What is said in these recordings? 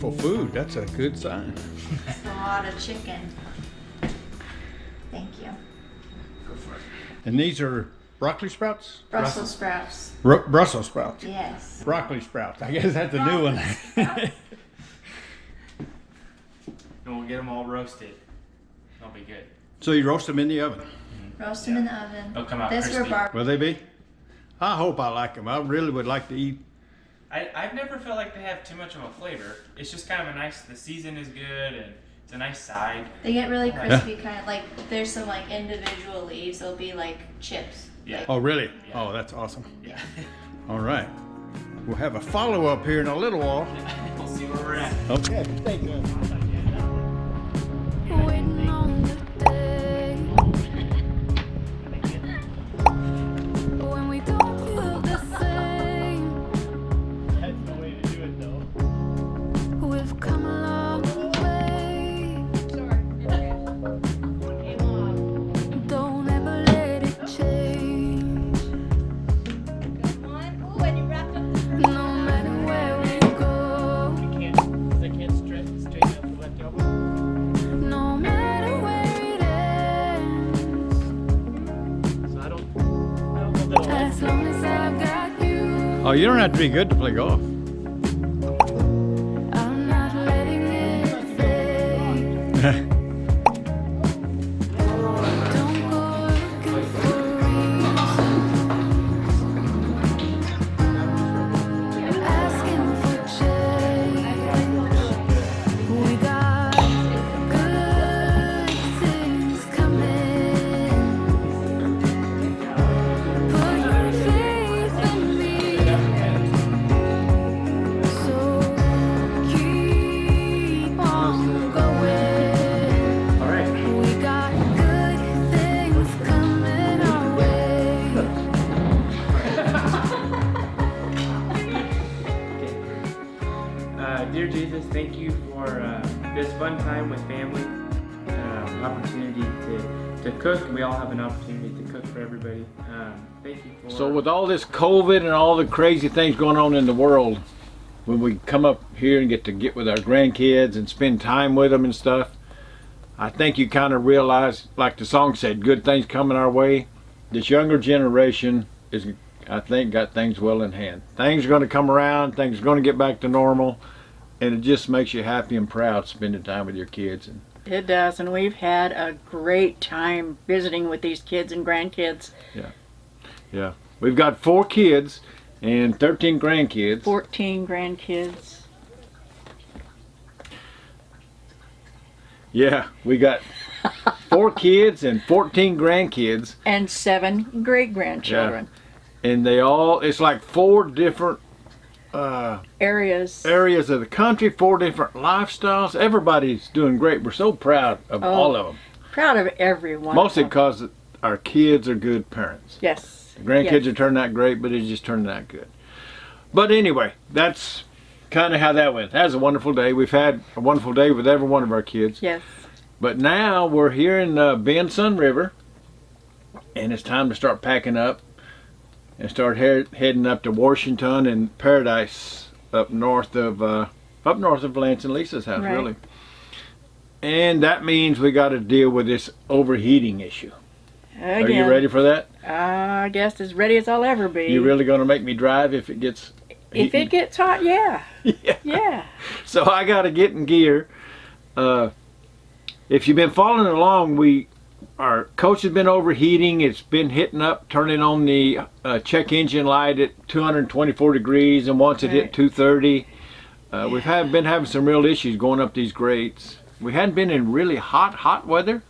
beautiful food. That's a good sign. It's a lot of chicken. Thank you. Go for it. And these are broccoli sprouts? Brussels sprouts. Brussels sprouts. Yes. Broccoli sprouts. I guess that's a new one. And we'll get them all roasted. They'll be good. So you roast them in the oven? Roast them in the oven. They'll come out This crispy. were barbecue. Will they be? I hope I like them. I really would like to eat. I've never felt like they have too much of a flavor. It's just kind of a nice, the season is good and it's a nice side. They get really crispy, kind of like there's some like individual leaves. They'll be like chips. Yeah. Oh, really? Yeah. Oh, that's awesome. Yeah. All right. We'll have a follow-up here in a little while. We'll see where we're at. Okay. Thank you. Waiting on the day when we don't feel the same. That's the way to do it, though. We've come a long way. Don't ever let it change. No matter where we go, They can't straighten up the leftover. no matter where it ends. So I don't know that As long as I've got you, Oh, you don't have to be good to play golf. I'm not letting it fade. Don't go looking for reasons, asking for change. We got good things coming. Put your faith in me. So keep on going. All right. We got good things coming our way. Dear Jesus, thank you for this fun time with family, opportunity to cook. We all have an opportunity to cook for everybody. Thank you for. So with all this COVID and all the crazy things going on in the world, when we come up here and get with our grandkids and spend time with them and stuff, I think you kind of realize, like the song said, good things coming our way. This younger generation is, I think, got things well in hand. Things are going to come around, things are going to get back to normal, and it just makes you happy and proud spending time with your kids. And It does, and we've had a great time visiting with these kids and grandkids. yeah, we've got 4 kids and 13 grandkids. 14 grandkids. Yeah, we got 4 kids and 14 grandkids. And 7 great-grandchildren. And they all, it's like 4 different Areas. areas of the country, 4 different lifestyles. Everybody's doing great. We're so proud of all of them. Proud of everyone. Mostly because our kids are good parents. Yes. The grandkids Yes. are turning out great, but it's just turning out good. But anyway, that's kind of how that went. That was a wonderful day. We've had a wonderful day with every one of our kids. Yes. But now we're here in Bend Sun River, and it's time to start packing up and start heading up to Washington and Paradise up north of Lance and Lisa's house, Right. really. And that means we got to deal with this overheating issue. Again. Are you ready for that? I guess as ready as I'll ever be. You really going to make me drive if it gets If it gets hot, yeah. Yeah. Yeah. So I got to get in gear. If you've been following along, our coach has been overheating. It's been hitting up, turning on the check engine light at 224 degrees, and once it hit Right. 230, we've been having some real issues going up these grades. We hadn't been in really hot weather,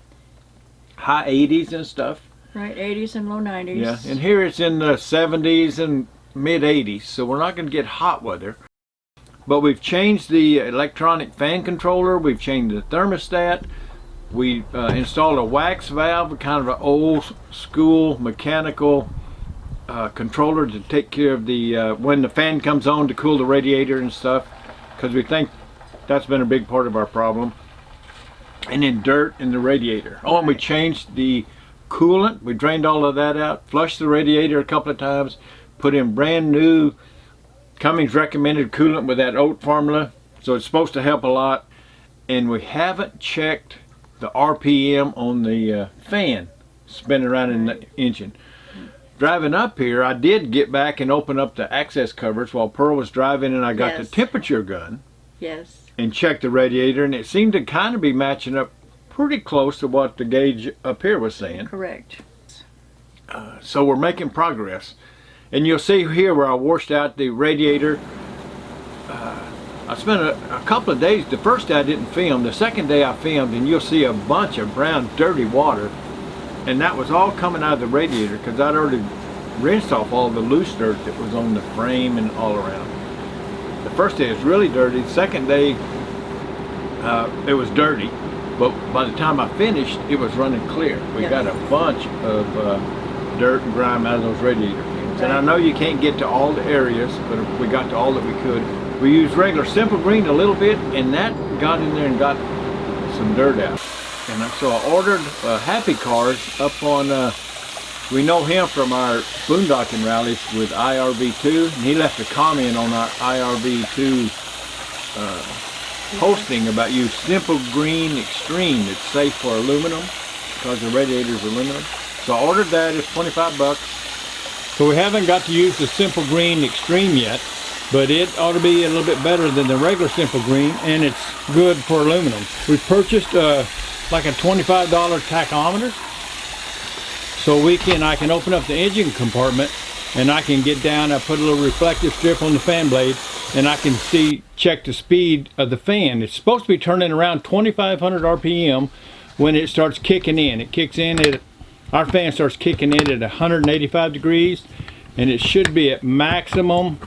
high 80s and stuff. Right, 80s and low 90s. Yeah, and here it's in the 70s and mid 80s, so we're not going to get hot weather. But we've changed the electronic fan controller, we've changed the thermostat, we installed a wax valve, kind of an old school mechanical controller to take care of the when the fan comes on to cool the radiator and stuff, because we think that's been a big part of our problem. And then dirt in the radiator. Oh, and we changed the coolant. We drained all of that out, flushed the radiator a couple of times, put in brand new Cummings recommended coolant with that oat formula, So it's supposed to help a lot. And we haven't checked the RPM on the fan spinning around in the engine. Driving up here, I did get back and open up the access covers while Pearl was driving, and I got the temperature gun Yes. and checked the radiator, and it seemed to kind of be matching up pretty close to what the gauge up here was saying. Correct. So we're making progress. And you'll see here where I washed out the radiator. I spent a couple of days. The first day I didn't film. The second day I filmed, and you'll see a bunch of brown dirty water, and that was all coming out of the radiator because I'd already rinsed off all the loose dirt that was on the frame and all around. The first day was really dirty. The second day it was dirty, but by the time I finished it was running clear. We got a bunch of dirt and grime out of those radiator fumes. And I know you can't get to all the areas, but we got to all that we could. We used regular Simple Green a little bit, and that got in there and got some dirt out. And so I ordered Happy Cars up on, we know him from our boondocking rallies with IRV2, and he left a comment on our IRV2 posting about use Simple Green Extreme. It's safe for aluminum because the radiator's aluminum. So I ordered that. It's 25 bucks. So we haven't got to use the Simple Green Extreme yet, but it ought to be a little bit better than the regular Simple Green, and it's good for aluminum. We purchased like a $25 tachometer, so I can open up the engine compartment and I can get down. I put a little reflective strip on the fan blade, and I can check the speed of the fan. It's supposed to be turning around 2,500 RPM when it starts kicking in. It kicks in at, our fan starts kicking in at 185 degrees, and it should be at maximum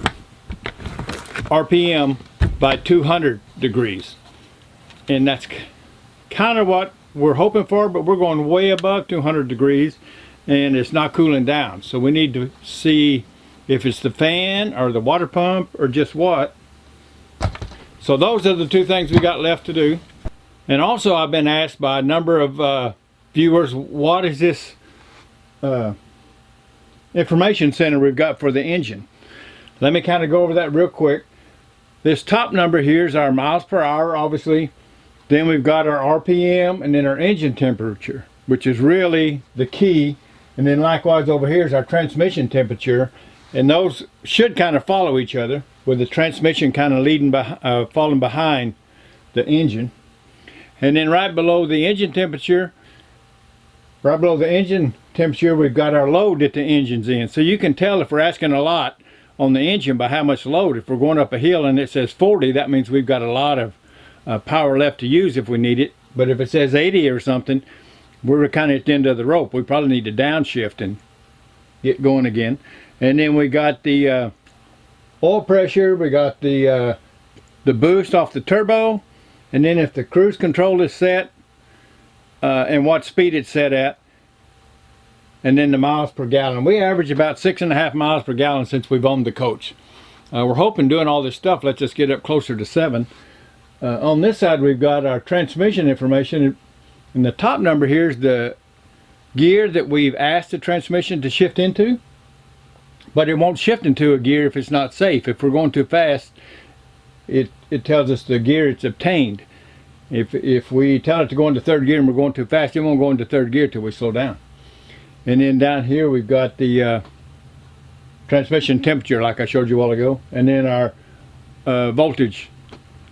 RPM by 200 degrees. And that's kind of what we're hoping for, but we're going way above 200 degrees and it's not cooling down. So we need to see if it's the fan or the water pump or just what. So those are the two things we got left to do. And also I've been asked by a number of viewers, what is this information center we've got for the engine? Let me kind of go over that real quick. This top number here is our miles per hour, obviously. Then we've got our RPM and then our engine temperature, which is really the key. And then likewise over here is our transmission temperature. And those should kind of follow each other, with the transmission kind of falling behind the engine. And then right below the engine temperature, we've got our load that the engine's in. So you can tell if we're asking a lot on the engine by how much load. If we're going up a hill and it says 40, that means we've got a lot of power left to use if we need it. But if it says 80 or something, we're kind of at the end of the rope. We probably need to downshift and get going again. And then we got the oil pressure, we got the boost off the turbo, and then if the cruise control is set and what speed it's set at, and then the miles per gallon. We average about 6.5 miles per gallon since we've owned the coach. We're hoping doing all this stuff lets us get up closer to 7. On this side we've got our transmission information, and the top number here is the gear that we've asked the transmission to shift into, but it won't shift into a gear if it's not safe. If we're going too fast, it tells us the gear it's obtained. If we tell it to go into third gear and we're going too fast, it won't go into third gear till we slow down. And then down here we've got the transmission temperature like I showed you a while ago, and then our voltage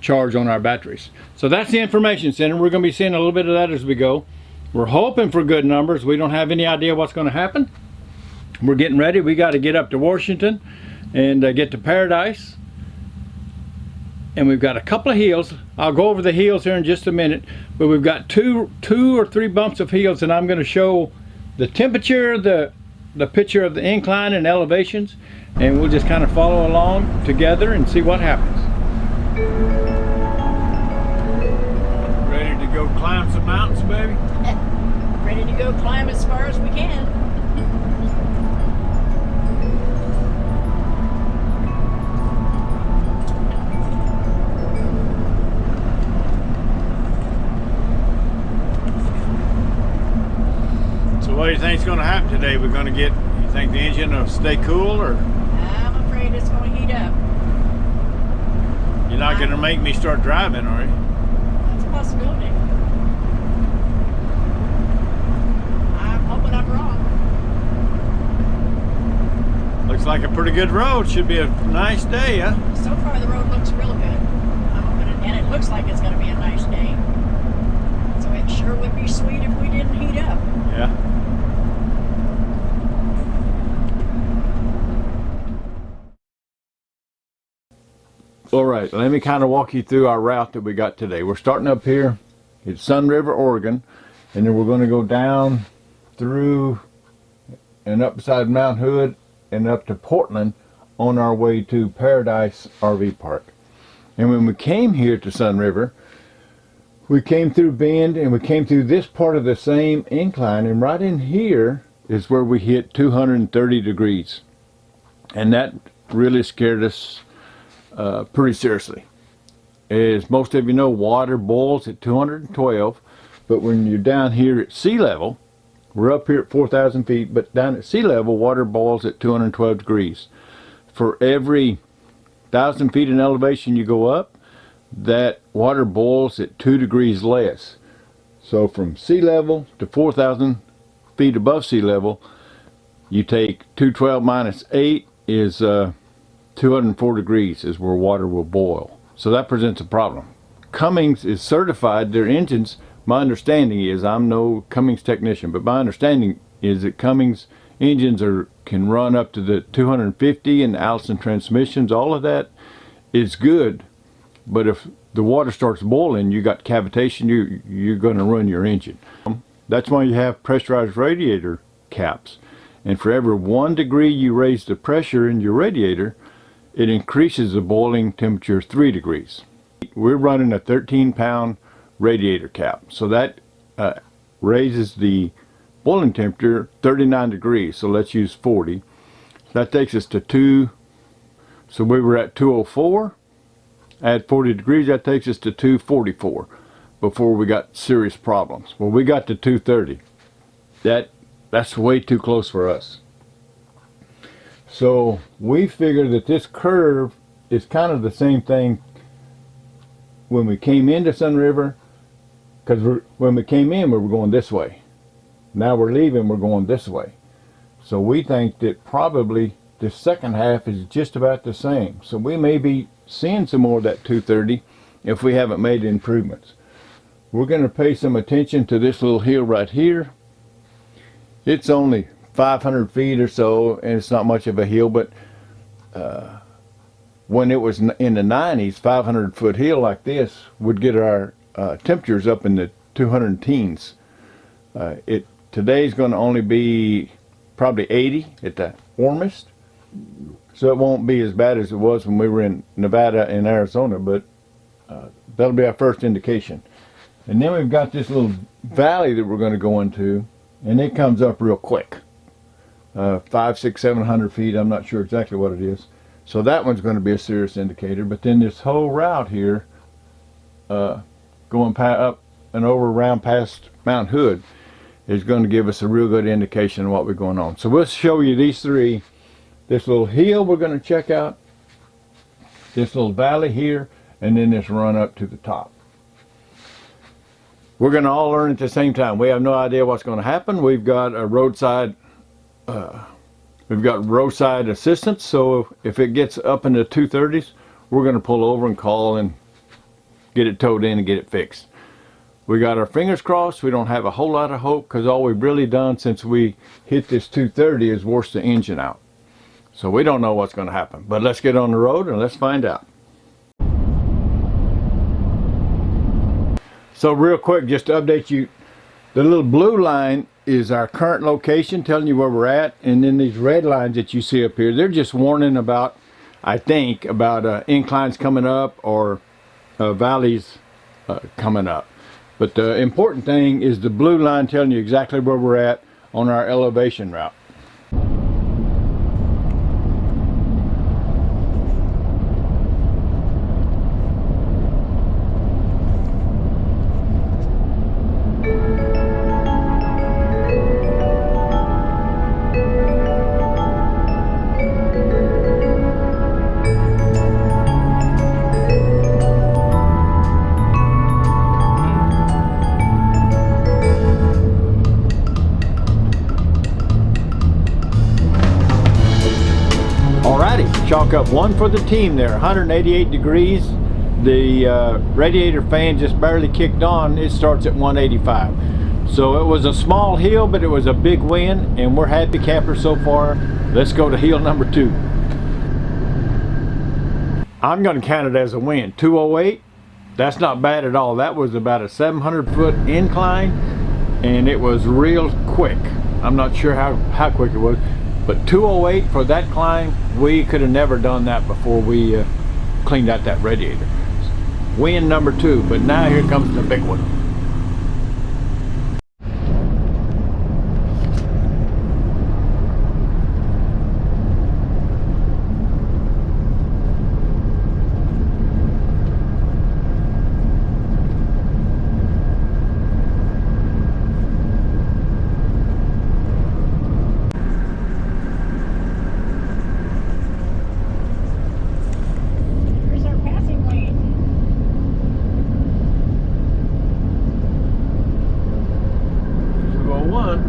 charge on our batteries. So that's the information center. We're going to be seeing a little bit of that as we go. We're hoping for good numbers. We don't have any idea what's going to happen. We're getting ready. We got to get up to Washington and get to Paradise. And we've got a couple of hills. I'll go over the hills here in just a minute, but we've got two or three bumps of hills, and I'm going to show the temperature, the picture of the incline and elevations, and we'll just kind of follow along together and see what happens. Ready to go climb some mountains, baby? Ready to go climb as far as we can. So what do you think is going to happen today? We're going to get, you think the engine will stay cool, or? I'm afraid it's going to heat up. You're not going to make me start driving, are you? That's a possibility. I'm hoping I'm wrong. Looks like a pretty good road. Should be a nice day, huh? So far the road looks real good. I'm hoping and it looks like it's going to be a nice day. So it sure would be sweet if we didn't heat up. Yeah. All right, let me kind of walk you through our route that we got today. We're starting up here at Sun River, Oregon, and then we're going to go down through and up beside Mount Hood and up to Portland on our way to Paradise RV Park. And when we came here to Sun River, we came through Bend and we came through this part of the same incline, and right in here is where we hit 230 degrees. And that really scared us pretty seriously. As most of you know, water boils at 212, but when you're down here at sea level, we're up here at 4,000 feet, but down at sea level, water boils at 212 degrees. For every 1,000 feet in elevation you go up, that water boils at 2 degrees less. So from sea level to 4,000 feet above sea level, you take 212 minus 8 is 204 degrees is where water will boil. So that presents a problem. Cummins is certified, their engines, my understanding is, I'm no Cummins technician, but my understanding is that Cummins engines can run up to the 250, and Allison transmissions, all of that is good. But if the water starts boiling, you got cavitation, you're going to run your engine. That's why you have pressurized radiator caps. And for every 1 degree you raise the pressure in your radiator, it increases the boiling temperature 3 degrees. We're running a 13-pound radiator cap, so that raises the boiling temperature 39 degrees. So let's use 40. That takes us to so we were at 204. Add 40 degrees, that takes us to 244 before we got serious problems. Well, we got to 230. That's way too close for us. So we figure that this curve is kind of the same thing when we came into Sun River, because when we came in we were going this way. Now we're leaving, we're going this way. So we think that probably the second half is just about the same. So we may be seeing some more of that 230 if we haven't made improvements. We're going to pay some attention to this little hill right here. It's only 500 feet or so, and it's not much of a hill, but when it was in the 90s, 500-foot hill like this would get our temperatures up in the 200 teens. Today's going to only be probably 80 at the warmest, so it won't be as bad as it was when we were in Nevada and Arizona, but that'll be our first indication. And then we've got this little valley that we're going to go into, and it comes up real quick. 500, 600, 700 feet, I'm not sure exactly what it is. So that one's going to be a serious indicator. But then this whole route here, going up and over around past Mount Hood, is going to give us a real good indication of what we're going on. So we'll show you these three. This little hill we're going to check out, this little valley here, and then this run up to the top. We're going to all learn at the same time. We have no idea what's going to happen. We've got a roadside assistance, so if it gets up in the 230s, we're going to pull over and call and get it towed in and get it fixed. We got our fingers crossed. We don't have a whole lot of hope, because all we've really done since we hit this 230 is wash the engine out. So we don't know what's going to happen, but let's get on the road and let's find out. So real quick, just to update you, the little blue line is our current location, telling you where we're at, and then these red lines that you see up here, they're just warning about, I think, about inclines coming up or valleys coming up. But the important thing is the blue line telling you exactly where we're at on our elevation route. chalk up one for the team there. 188 degrees. The radiator fan just barely kicked on. It starts at 185. So it was a small hill, but it was a big win, and we're happy campers so far. Let's go to hill number 2. I'm going to count it as a win. 208. That's not bad at all. That was about a 700-foot incline, and it was real quick. I'm not sure how quick it was, but 208 for that climb, we could have never done that before we cleaned out that radiator. Win number 2, but now here comes the big one. Here's our passing lane. 201.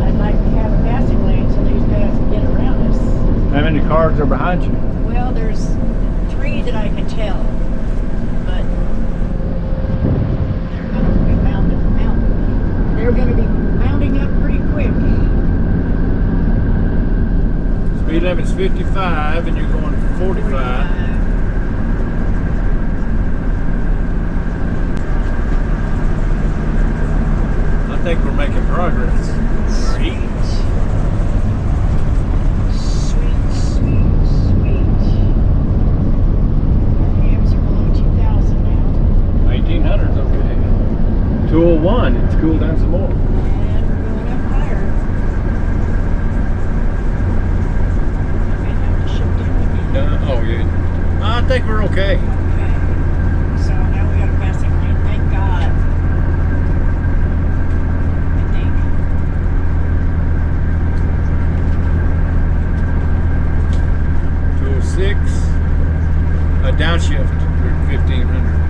I'd like to have a passing lane so these guys can get around us. How many cars are behind you? Well, there's 3 that I can tell, but they're going to be They're going to be mounting up pretty quick. Speed limit's 55 and you're going 45. I think we're making progress. Sweet. Sweet, sweet, sweet. RPMs are below 2,000 now. 1800's okay. 201, it's cooled down some more. And we're going up higher. I may have to shift in again. Oh yeah. I think we're okay. Okay. So now we got a passing lane. Thank God. I think. 206. A downshift. We're at 1500.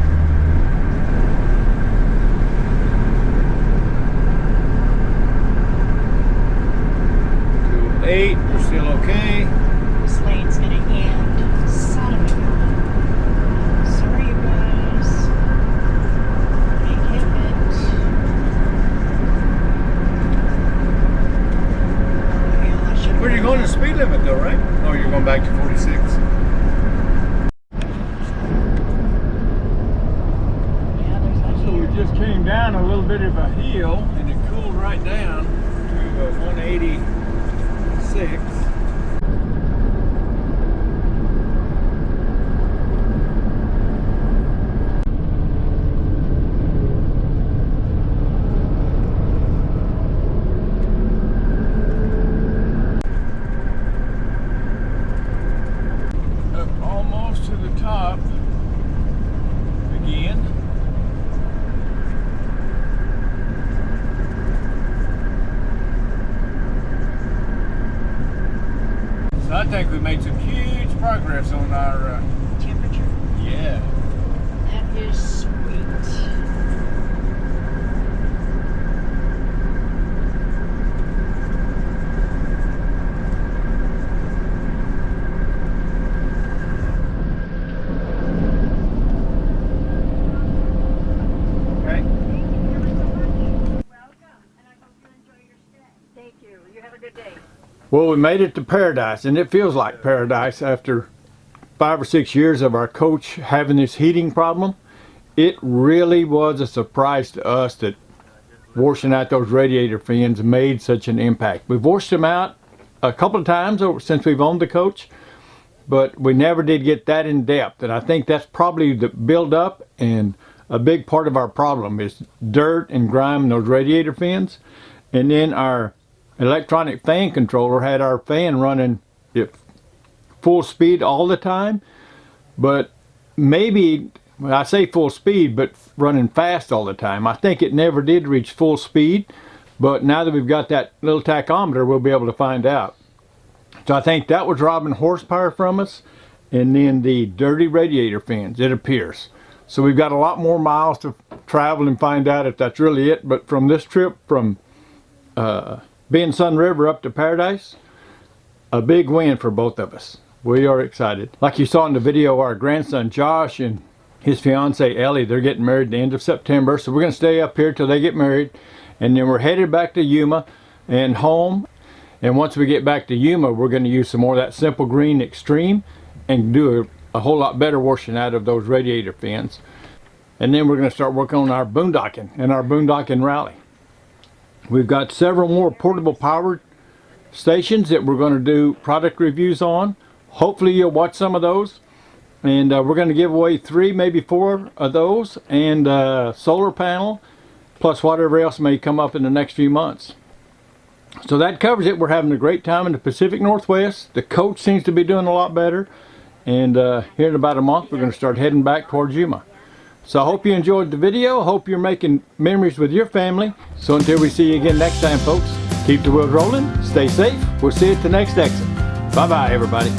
208. We're still okay. This lane's gonna end. Son of a gun. Sorry, you guys. Ain't hitting it. Well, I should've Where are you going the speed limit though, right? Oh, you're going back to 46. Yeah, there's a So we here. just came down a little bit of a hill and it cooled right down to 186. Up almost to the top again. So I think we made some huge progress on our, Temperature. yeah. That is sweet. Okay. Thank you. You have a good day. Well, we made it to paradise, and it feels like paradise after 5 or 6 years of our coach having this heating problem. It really was a surprise to us that washing out those radiator fins made such an impact. We've washed them out a couple of times since we've owned the coach, but we never did get that in depth, and I think that's probably the build-up, and a big part of our problem is dirt and grime in those radiator fins. And then our electronic fan controller had our fan running at full speed all the time, but maybe, well, I say full speed, but running fast all the time. I think it never did reach full speed, but now that we've got that little tachometer, we'll be able to find out. So I think that was robbing horsepower from us, and then the dirty radiator fins, it appears. So we've got a lot more miles to travel and find out if that's really it. But from this trip from being Sun River up to Paradise, a big win for both of us. We are excited. Like you saw in the video, our grandson Josh and his fiance Ellie, they're getting married at the end of September. So we're going to stay up here till they get married. And then we're headed back to Yuma and home. And once we get back to Yuma, we're going to use some more of that Simple Green Extreme and do a whole lot better washing out of those radiator fins. And then we're going to start working on our boondocking and our boondocking rally. We've got several more portable powered stations that we're going to do product reviews on. Hopefully you'll watch some of those. And we're going to give away 3, maybe 4 of those, and solar panel, plus whatever else may come up in the next few months. So that covers it. We're having a great time in the Pacific Northwest. The coach seems to be doing a lot better. And here in about a month, we're going to start heading back towards Yuma. So I hope you enjoyed the video. I hope you're making memories with your family. So until we see you again next time, folks, keep the wheels rolling, stay safe. We'll see you at the next exit. Bye-bye, everybody.